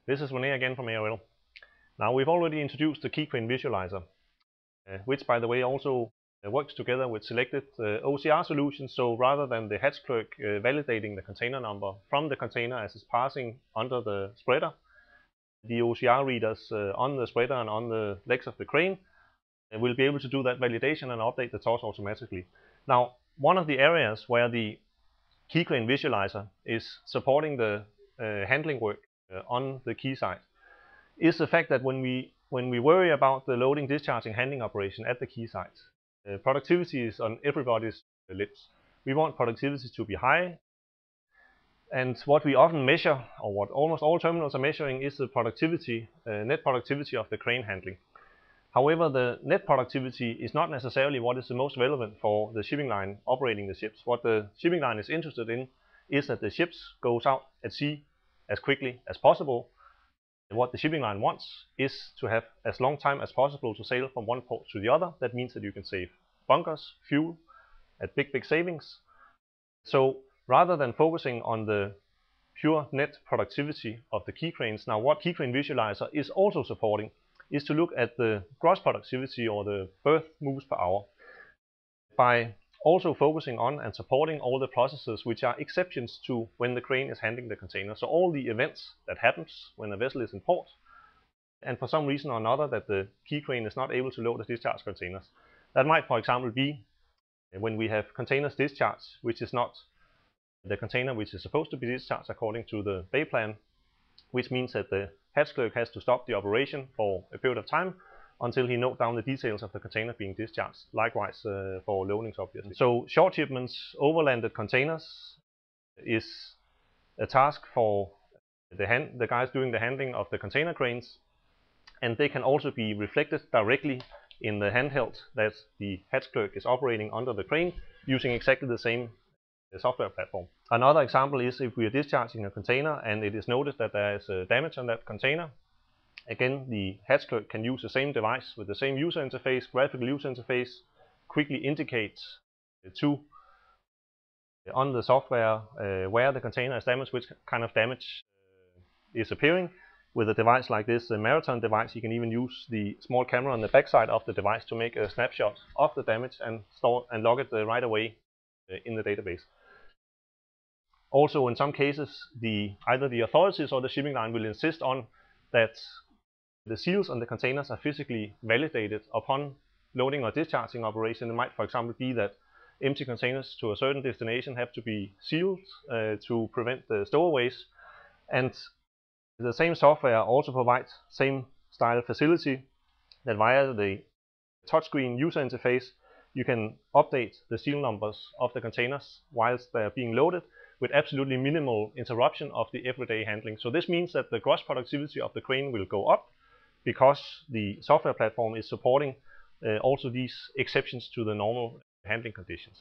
This is Rene again from ARL. Now, we've already introduced the Quay Crane Visualiser, which, by the way, also works together with selected OCR solutions. So rather than the hatch clerk validating the container number from the container as it's passing under the spreader, the OCR readers on the spreader and on the legs of the crane will be able to do that validation and update the TOS automatically. Now, one of the areas where the Quay Crane Visualiser is supporting the handling work on the quay site is the fact that when we worry about the loading, discharging, handling operation at the quay site, productivity is on everybody's lips. We want productivity to be high, and what we often measure, or what almost all terminals are measuring, is the productivity, net productivity of the crane handling. However, the net productivity is not necessarily what is the most relevant for the shipping line operating the ships. What the shipping line is interested in is that the ships goes out at sea as quickly as possible. And what the shipping line wants is to have as long time as possible to sail from one port to the other. That means that you can save bunkers, fuel, at big savings. So rather than focusing on the pure net productivity of the quay cranes, now what Quay Crane Visualiser is also supporting is to look at the gross productivity, or the berth moves per hour, by also focusing on and supporting all the processes which are exceptions to when the crane is handling the container. So all the events that happens when a vessel is in port, and for some reason or another that the quay crane is not able to load the discharge containers. That might, for example, be when we have containers discharged, which is not the container which is supposed to be discharged according to the bay plan, which means that the hatch clerk has to stop the operation for a period of time until he notes down the details of the container being discharged. Likewise for loadings, obviously. So short shipments, overlanded containers is a task for the guys doing the handling of the container cranes, and they can also be reflected directly in the handheld that the hatch clerk is operating under the crane using exactly the same software platform. Another example is if we are discharging a container and it is noticed that there is damage on that container. Again, the hatch clerk can use the same device with the same user interface, graphical user interface, quickly indicate on the software where the container is damaged, which kind of damage is appearing. With a device like this, the Marathon device, you can even use the small camera on the backside of the device to make a snapshot of the damage and store and log it right away in the database. Also, in some cases, either the authorities or the shipping line will insist on that the seals on the containers are physically validated upon loading or discharging operation. It might, for example, be that empty containers to a certain destination have to be sealed to prevent the stowaways. And the same software also provides same style facility that via the touchscreen user interface, you can update the seal numbers of the containers whilst they're being loaded with absolutely minimal interruption of the everyday handling. So this means that the gross productivity of the crane will go up because the software platform is supporting also these exceptions to the normal handling conditions.